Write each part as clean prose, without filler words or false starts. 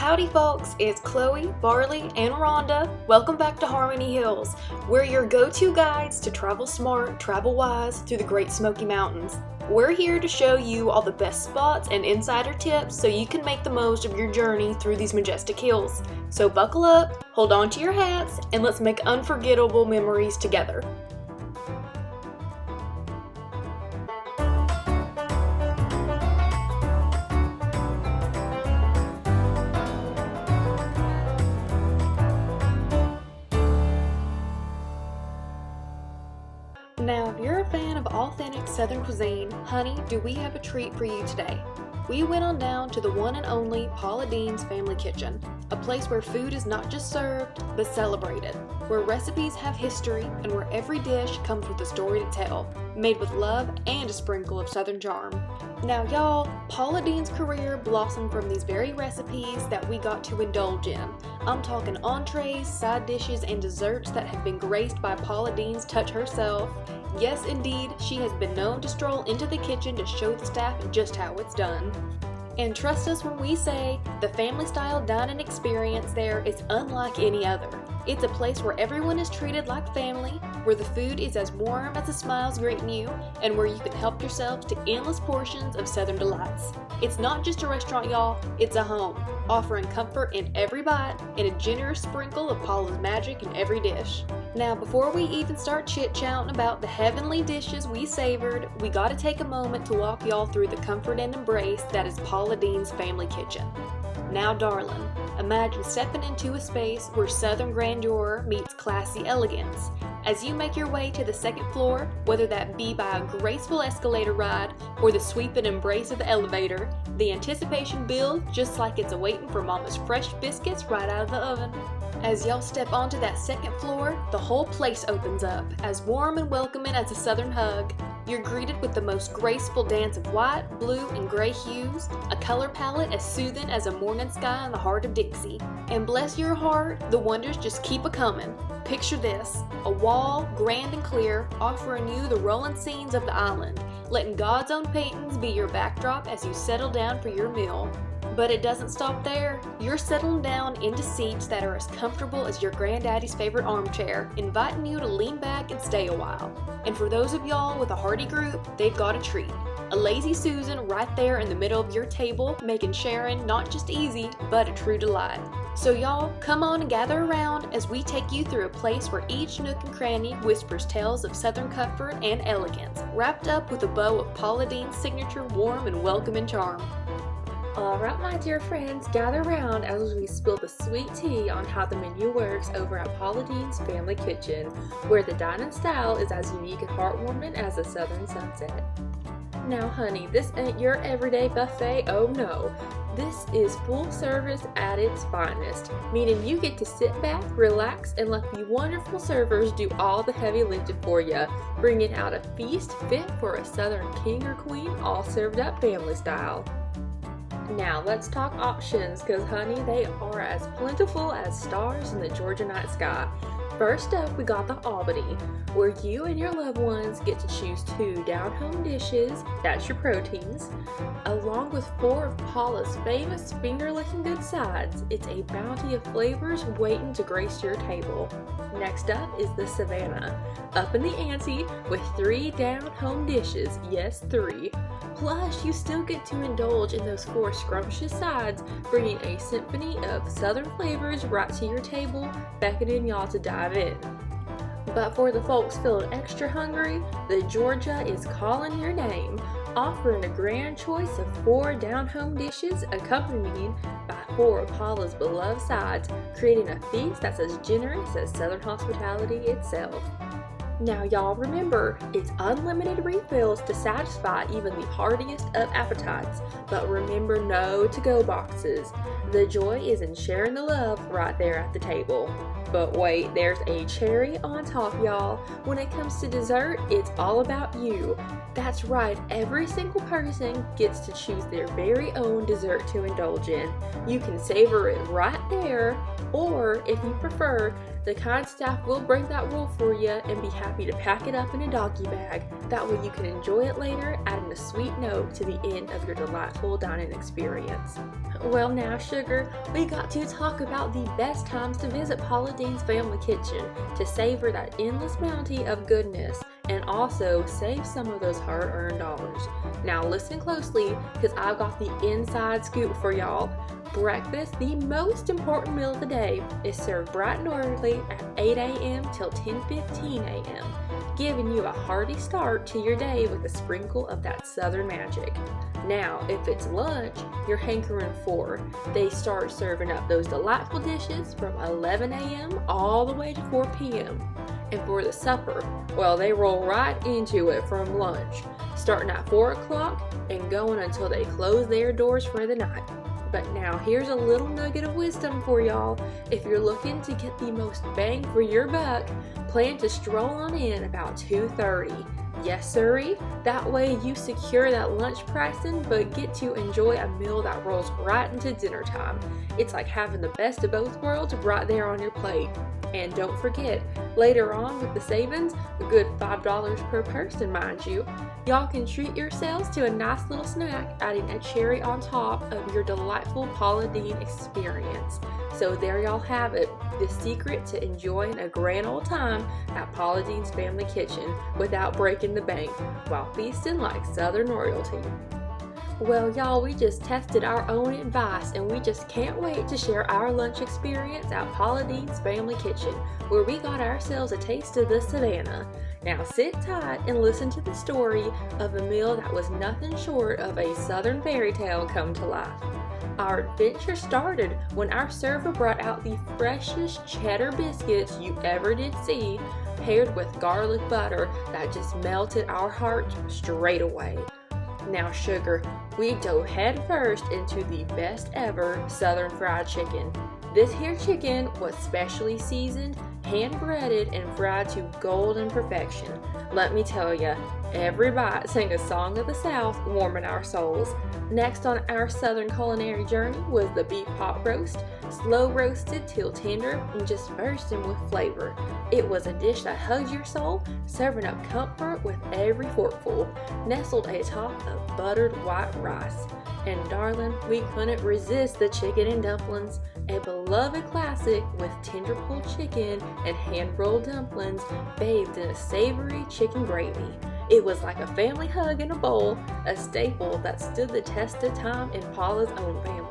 Howdy folks, it's Chloe, Barley, and Rhonda. Welcome back to Harmony Hills. We're your go-to guides to travel smart, travel wise through the Great Smoky Mountains. We're here to show you all the best spots and insider tips so you can make the most of your journey through these majestic hills. So buckle up, hold on to your hats, and let's make unforgettable memories together. Now, if you're a fan of authentic Southern cuisine, honey, do we have a treat for you today? We went on down to the one and only Paula Deen's Family Kitchen, a place where food is not just served, but celebrated, where recipes have history and where every dish comes with a story to tell, made with love and a sprinkle of Southern charm. Now y'all, Paula Deen's career blossomed from these very recipes that we got to indulge in. I'm talking entrees, side dishes, and desserts that have been graced by Paula Deen's touch herself. Yes, indeed, she has been known to stroll into the kitchen to show the staff just how it's done. And trust us when we say, the family-style dining experience there is unlike any other. It's a place where everyone is treated like family, where the food is as warm as the smiles greeting you, and where you can help yourself to endless portions of Southern delights. It's not just a restaurant, y'all, it's a home, offering comfort in every bite and a generous sprinkle of Paula's magic in every dish. Now, before we even start chit-chatting about the heavenly dishes we savored, we gotta take a moment to walk y'all through the comfort and embrace that is Paula Deen's Family Kitchen. Now, darling, imagine stepping into a space where Southern grandeur meets classy elegance. As you make your way to the second floor, whether that be by a graceful escalator ride or the sweeping embrace of the elevator, the anticipation builds just like it's awaiting for Mama's fresh biscuits right out of the oven. As y'all step onto that second floor, the whole place opens up, as warm and welcoming as a Southern hug. You're greeted with the most graceful dance of white, blue, and gray hues, a color palette as soothing as a morning sky in the heart of Dixie. And bless your heart, the wonders just keep a-coming. Picture this, a wall, grand and clear, offering you the rolling scenes of the island, letting God's own paintings be your backdrop as you settle down for your meal. But it doesn't stop there. You're settling down into seats that are as comfortable as your granddaddy's favorite armchair, inviting you to lean back and stay a while. And for those of y'all with a hearty group, they've got a treat. A lazy Susan right there in the middle of your table, making sharing not just easy, but a true delight. So y'all, come on and gather around as we take you through a place where each nook and cranny whispers tales of Southern comfort and elegance, wrapped up with a bow of Paula Deen's signature warm and welcoming charm. Alright, my dear friends, gather round as we spill the sweet tea on how the menu works over at Paula Deen's Family Kitchen, where the dining style is as unique and heartwarming as a southern sunset. Now honey, this ain't your everyday buffet, oh no. This is full service at its finest, meaning you get to sit back, relax, and let the wonderful servers do all the heavy lifting for you, bringing out a feast fit for a southern king or queen, all served up family style. Now let's talk options, cause honey, they are as plentiful as stars in the Georgia night sky. First up, we got the Albany, where you and your loved ones get to choose 2 down-home dishes, that's your proteins, along with 4 of Paula's famous finger-licking good sides. It's a bounty of flavors waiting to grace your table. Next up is the Savannah, up in the ante with 3 down-home dishes, yes 3. Plus, you still get to indulge in those 4 scrumptious sides, bringing a symphony of southern flavors right to your table, beckoning y'all to dive in. But for the folks feeling extra hungry, the Georgia is calling your name, offering a grand choice of 4 down-home dishes accompanied by 4 of Paula's beloved sides, creating a feast that's as generous as Southern hospitality itself. Now y'all remember, it's unlimited refills to satisfy even the heartiest of appetites, but remember no to-go boxes. The joy is in sharing the love right there at the table. But wait, there's a cherry on top, y'all. When it comes to dessert, it's all about you. That's right, every single person gets to choose their very own dessert to indulge in. You can savor it right there, or if you prefer, The kind staff will break that rule for you and be happy to pack it up in a doggy bag. That way you can enjoy it later, adding a sweet note to the end of your delightful dining experience. Well now, sugar, we got to talk about the best times to visit Paula Deen's Family Kitchen to savor that endless bounty of goodness and also save some of those hard-earned dollars. Now listen closely, because I've got the inside scoop for y'all. Breakfast, the most important meal of the day, is served bright and early at 8 a.m. till 10:15 a.m., giving you a hearty start to your day with a sprinkle of that southern magic. Now, if it's lunch you're hankering for, they start serving up those delightful dishes from 11 a.m. all the way to 4 p.m. And for the supper, well, they roll right into it from lunch, starting at 4 o'clock and going until they close their doors for the night. But now here's a little nugget of wisdom for y'all. If you're looking to get the most bang for your buck, plan to stroll on in about 2:30. Yes sirree, that way you secure that lunch pricing but get to enjoy a meal that rolls right into dinner time. It's like having the best of both worlds right there on your plate. And don't forget, later on with the savings, a good $5 per person mind you, y'all can treat yourselves to a nice little snack, adding a cherry on top of your delightful Paula Deen experience. So there y'all have it, the secret to enjoying a grand old time at Paula Deen's Family Kitchen without breaking the bank, while feasting like Southern royalty. Well, y'all, we just tested our own advice and we just can't wait to share our lunch experience at Paula Deen's Family Kitchen, where we got ourselves a taste of the Savannah. Now sit tight and listen to the story of a meal that was nothing short of a Southern fairy tale come to life. Our adventure started when our server brought out the freshest cheddar biscuits you ever did see, paired with garlic butter that just melted our hearts straight away. Now sugar, we dove head first into the best ever Southern fried chicken. This here chicken was specially seasoned, hand breaded, and fried to golden perfection. Let me tell ya, every bite sang a song of the South, warming our souls. Next on our Southern culinary journey was the beef pot roast, slow roasted till tender and just bursting with flavor. It was a dish that hugs your soul, serving up comfort with every forkful, nestled atop of buttered white rice. And darling, we couldn't resist the chicken and dumplings, a beloved classic with tender pulled chicken and hand-rolled dumplings bathed in a savory chicken gravy. It was like a family hug in a bowl, a staple that stood the test of time in Paula's own family.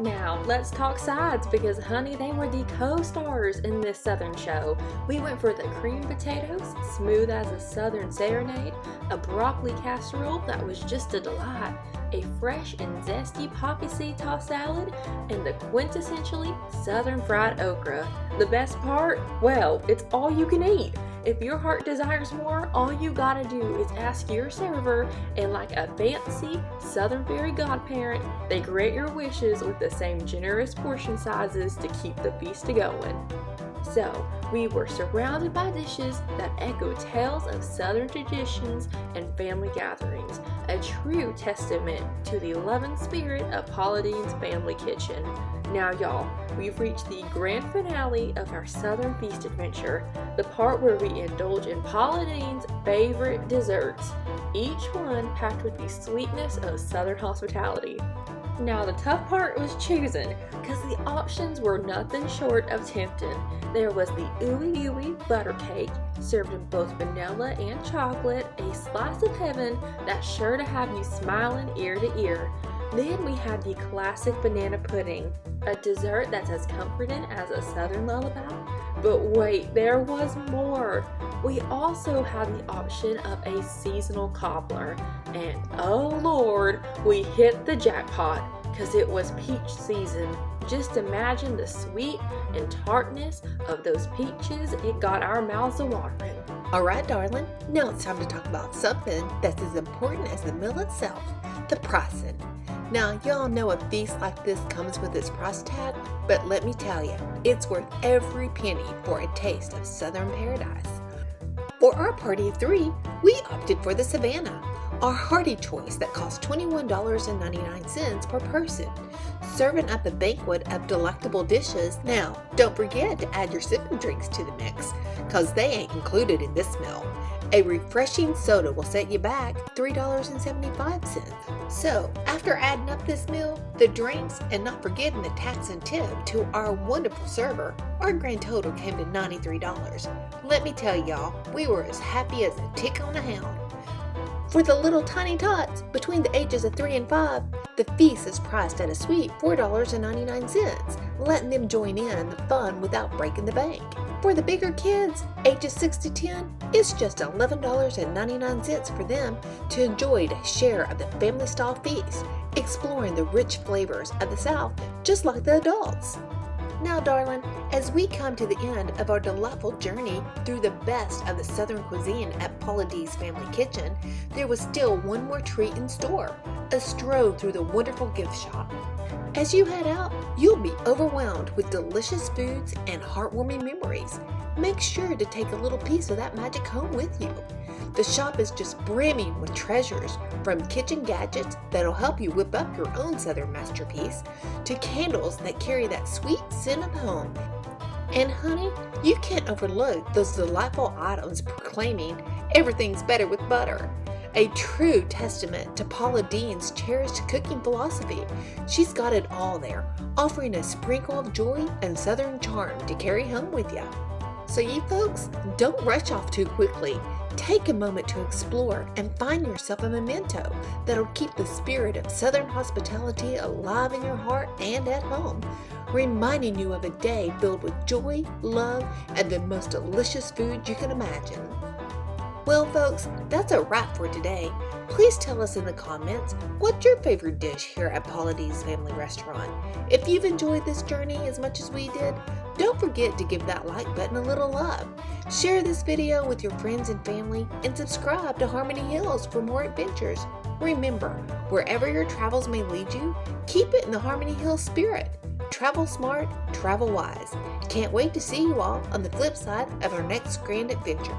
Now, let's talk sides because, honey, they were the co-stars in this Southern show. We went for the creamed potatoes, smooth as a Southern serenade, a broccoli casserole that was just a delight, a fresh and zesty poppy seed tossed salad, and the quintessentially Southern fried okra. The best part? Well, it's all you can eat. If your heart desires more, all you gotta do is ask your server, and like a fancy Southern fairy godparent, they grant your wishes with the same generous portion sizes to keep the feast going. So, we were surrounded by dishes that echo tales of Southern traditions and family gatherings, a true testament to the loving spirit of Paula Deen's Family Kitchen. Now y'all, we've reached the grand finale of our Southern feast adventure, the part where we indulge in Paula Deen's favorite desserts, each one packed with the sweetness of Southern hospitality. Now the tough part was choosing, because the options were nothing short of tempting. There was the ooey gooey butter cake, served in both vanilla and chocolate, a slice of heaven that's sure to have you smiling ear to ear. Then we had the classic banana pudding, a dessert that's as comforting as a Southern lullaby. But wait, there was more. We also had the option of a seasonal cobbler, and oh Lord, we hit the jackpot, because it was peach season. Just imagine the sweet and tartness of those peaches, it got our mouths a-watering. Alright darling, now it's time to talk about something that's as important as the meal itself, the pricing. Now y'all know a feast like this comes with its price tag, but let me tell you, it's worth every penny for a taste of Southern paradise. For our party of 3, we opted for the Savannah, our hearty choice that costs $21.99 per person. serving up a banquet of delectable dishes. Now, don't forget to add your sipping drinks to the mix, cause they ain't included in this meal. A refreshing soda will set you back $3.75. So, after adding up this meal, the drinks, and not forgetting the tax and tip to our wonderful server, our grand total came to $93. Let me tell y'all, we were as happy as a tick on a hound. For the little tiny tots between the ages of 3 and 5, the feast is priced at a sweet $4.99, letting them join in the fun without breaking the bank. For the bigger kids, ages 6 to 10, it's just $11.99 for them to enjoy a share of the family-style feast, exploring the rich flavors of the South just like the adults. Now, darling, as we come to the end of our delightful journey through the best of the Southern cuisine at Paula Deen's Family Kitchen, there was still one more treat in store, a stroll through the wonderful gift shop. As you head out, you'll be overwhelmed with delicious foods and heartwarming memories. Make sure to take a little piece of that magic home with you. The shop is just brimming with treasures, from kitchen gadgets that'll help you whip up your own Southern masterpiece, to candles that carry that sweet scent of home. And honey, you can't overlook those delightful items proclaiming everything's better with butter. A true testament to Paula Deen's cherished cooking philosophy. She's got it all there, offering a sprinkle of joy and Southern charm to carry home with you. So you folks, don't rush off too quickly. Take a moment to explore and find yourself a memento that'll keep the spirit of Southern hospitality alive in your heart and at home, reminding you of a day filled with joy, love, and the most delicious food you can imagine. Well, folks, that's a wrap for today. Please tell us in the comments, what's your favorite dish here at Paula Deen's Family Restaurant? If you've enjoyed this journey as much as we did, don't forget to give that like button a little love. Share this video with your friends and family, and subscribe to Harmony Hills for more adventures. Remember, wherever your travels may lead you, keep it in the Harmony Hills spirit. Travel smart, travel wise. Can't wait to see you all on the flip side of our next grand adventure.